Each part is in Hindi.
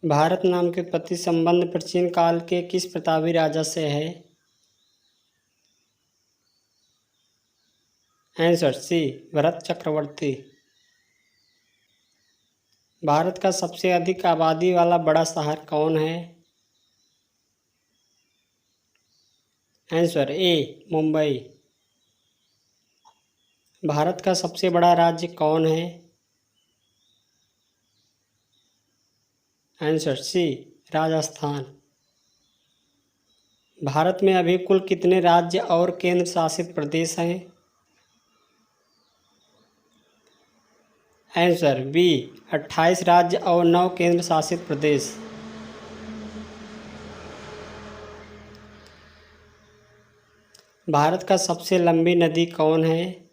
भारत नाम के उत्पत्ति संबंध प्राचीन काल के किस प्रतापी राजा से है? आंसर सी, भरत चक्रवर्ती। भारत का सबसे अधिक आबादी वाला बड़ा शहर कौन है? आंसर ए, मुंबई। भारत का सबसे बड़ा राज्य कौन है? आंसर सी, राजस्थान। भारत में अभी कुल कितने राज्य और केंद्र शासित प्रदेश हैं? आंसर बी, 28 राज्य और 9 केंद्र शासित प्रदेश। भारत का सबसे लंबी नदी कौन है?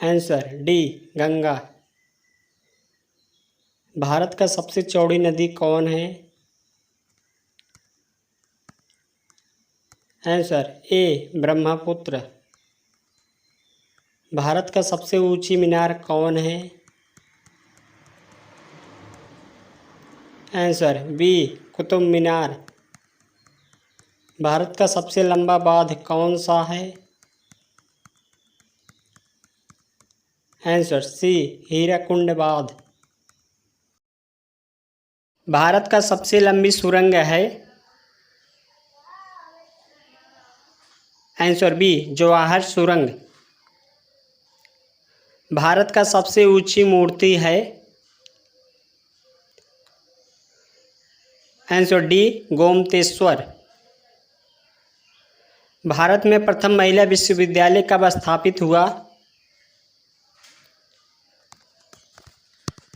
Answer D, Ganga. भारत का सबसे चौड़ी नदी कौन है? आंसर ए, ब्रह्मपुत्र। भारत का सबसे ऊंची मीनार कौन है? Answer B, Qutub Minar. भारत का सबसे लंबा बांध कौन सा है? आंसर सी, हीराकुंड बांध। भारत का सबसे लंबी सुरंग है? आंसर बी, जवाहर सुरंग। भारत का सबसे ऊंची मूर्ति है? Answer D, Gomateshwara. भारत में प्रथम महिला विश्वविद्यालय कब स्थापित हुआ?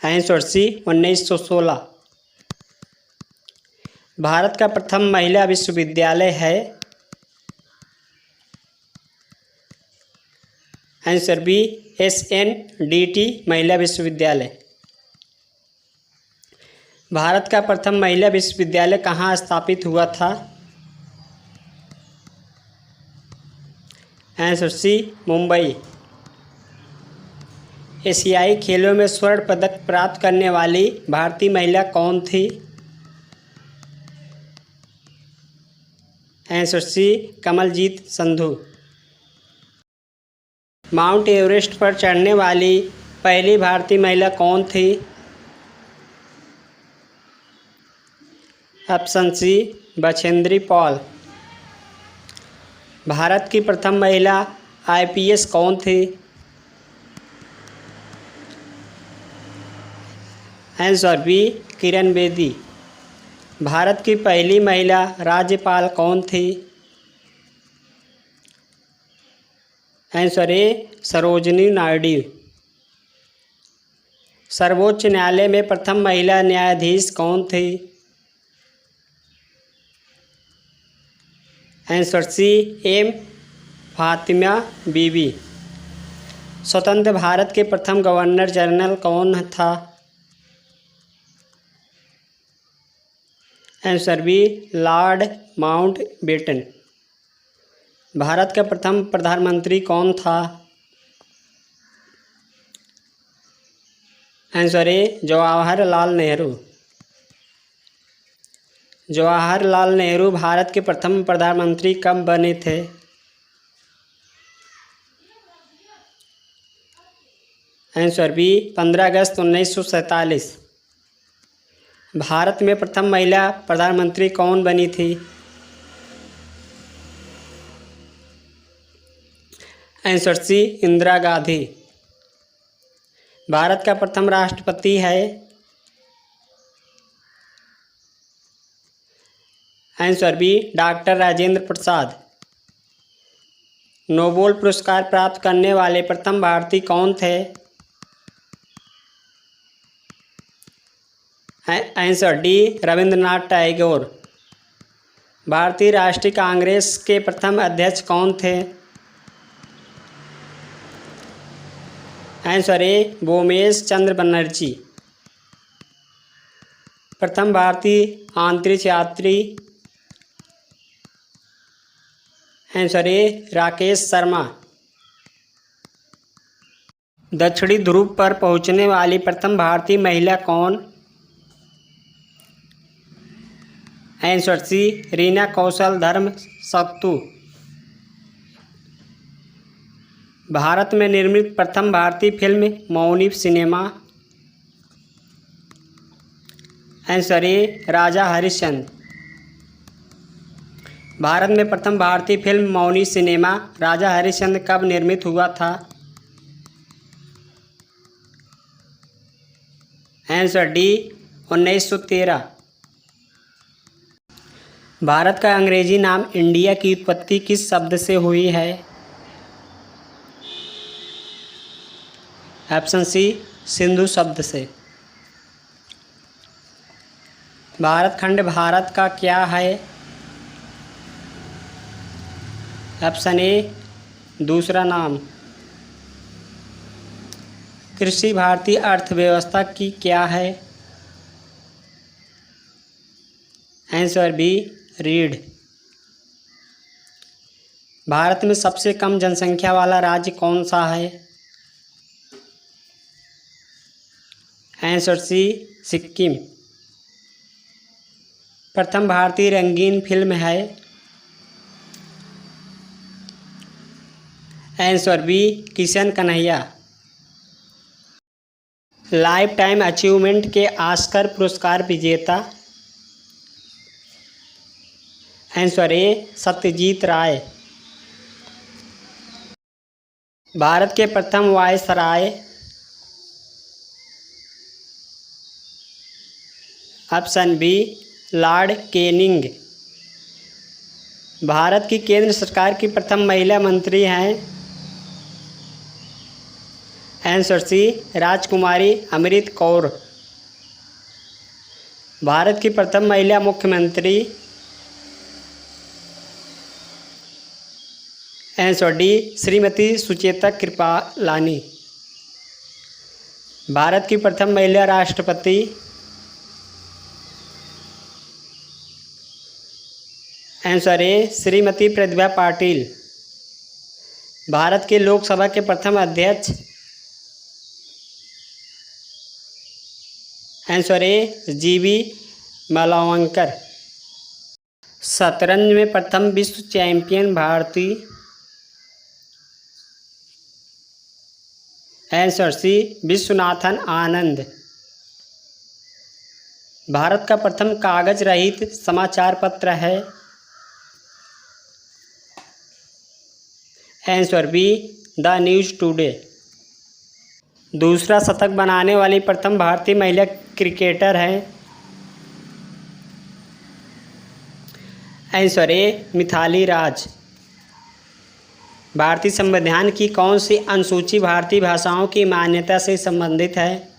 Answer C, 1916। भारत का प्रथम महिला विश्वविद्यालय है? आंसर बी, SNDT महिला विश्वविद्यालय। भारत का प्रथम महिला विश्वविद्यालय कहाँ स्थापित हुआ था? Answer C, Mumbai. एशियाई खेलों में स्वर्ण पदक प्राप्त करने वाली भारतीय महिला कौन थी? Answer C, Kamaljeet Sandhu. Mount Everest पर चढ़ने वाली पहली भारतीय महिला कौन थी? Option C, Bachendri Pal. भारत की प्रथम महिला IPS कौन थी? Answer B, Kiran Bedi. भारत की पहली महिला राज्यपाल कौन थी? Answer A, Sarojini Naidu. सर्वोच्च न्यायालय में प्रथम महिला न्यायाधीश कौन थी? Answer C, M Fathima Beevi. स्वतंत्र भारत के प्रथम गवर्नर जनरल कौन था? Answer B, lord Mountbatten. Bharat का प्रथम प्रधानमंत्री कौन था? Answer A, Jawaharlal Nehru. जवाहरलाल नेहरू भारत के प्रथम प्रधानमंत्री कब बने थे? आंसर बी, 15 अगस्त 1947। भारत में प्रथम महिला प्रधानमंत्री कौन बनी थी? Answer C, Indira Gandhi. भारत का प्रथम राष्ट्रपति है? Answer B, doctor Rajendra Prasad. Nobel पुरस्कार प्राप्त करने वाले प्रथम भारतीय कौन थे? Answer D, Rabindranath Tagore. भारतीय राष्ट्रीय कांग्रेस के प्रथम अध्यक्ष कौन थे? Answer A, Womesh Chandra Banerjee. प्रथम भारतीय अंतरिक्ष यात्री? Answer A, Rakesh Sharma. दक्षिणी ध्रुव पर पहुंचने वाली प्रथम भारतीय महिला कौन? Answer C, Reena Kaushal Dharmshaktu. भारत में निर्मित प्रथम भारतीय फिल्म मौनी cinema. Answer A, Raja Harishchandra. Bharat में प्रथम भारतीय फिल्म मौनी सिनेमा राजा हरिश्चंद्र कब निर्मित हुआ था? Answer D, 1913। भारत का अंग्रेजी नाम इंडिया की उत्पत्ति किस शब्द से हुई है? ऑप्शन सी, सिंधु शब्द से। भारत खंड भारत का क्या है? ऑप्शन ए, दूसरा नाम। कृषि भारतीय अर्थव्यवस्था की क्या है? आंसर बी, रीढ़। भारत में सबसे कम जनसंख्या वाला राज्य कौन सा है? Answer C, Sikkim. प्रथम भारतीय रंगीन फिल्म है? Answer B, Kishan Kanhaiya. Lifetime achievement के ऑस्कर पुरस्कार विजेता? Answer A, Satyajit Ray. भारत के प्रथम वायसराय? Option B, lord Canning. Bharat की केंद्र सरकार की प्रथम महिला मंत्री हैं? आंसर सी, राजकुमारी अमृत कौर। भारत की प्रथम महिला मुख्यमंत्री? Answer D, Shrimati Sucheta Kripalani. भारत की प्रथम महिला राष्ट्रपति? Answer A, Shrimati Pratibha Patil. भारत के लोकसभा के प्रथम अध्यक्ष? आंसर ए, जीवी मालवंकर। शतरंज में प्रथम विश्व चैंपियन भारतीय? Answer C, Viswanathan Anand. भारत का प्रथम कागज रहित समाचार पत्र है? Answer B, the News Today. दूसरा शतक बनाने वाली प्रथम भारतीय महिला क्रिकेटर है? Answer A, Mithali Raj. भारतीय संविधान की कौन सी अनुसूची भारतीय भाषाओं की मान्यता से संबंधित है?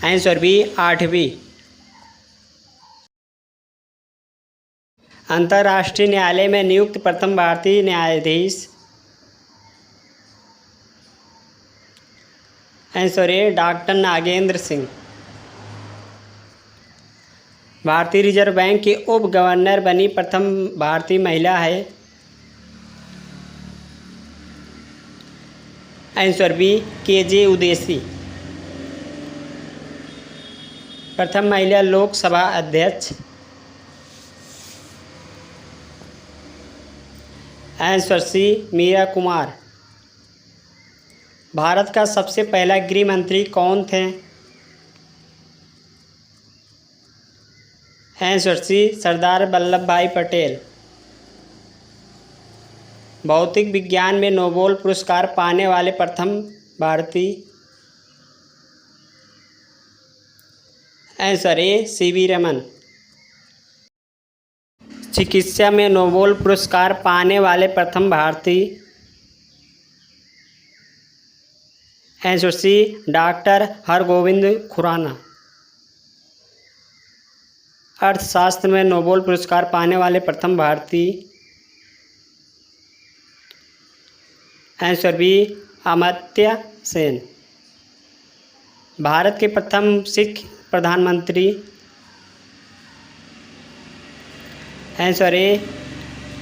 आंसर बी, 8वीं। अंतर्राष्ट्रीय न्यायालय में नियुक्त प्रथम भारतीय न्यायाधीश? Answer A, doctor Nagendra Singh. भारतीय रिजर्व बैंक की उप गवर्नर बनी प्रथम भारतीय महिला है? Answer B, K J Udeshi. प्रथम महिला लोकसभा अध्यक्ष? Answer C, Meera Kumar. भारत का सबसे पहला गृह मंत्री कौन थे? आंसर सी, सरदार वल्लभ भाई पटेल। भौतिक विज्ञान में नोबेल पुरस्कार पाने वाले प्रथम भारतीय? Answer A, C V Raman. चिकित्सा में नोबेल पुरस्कार पाने वाले प्रथम भारतीय? Answer C, doctor Hargobind Khorana. अर्थशास्त्र में नोबेल पुरस्कार पाने वाले प्रथम भारतीय? Answer B, Amartya Sen. भारत के प्रथम सिख प्रधानमंत्री? Answer A,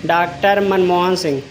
doctor Manmohan Singh.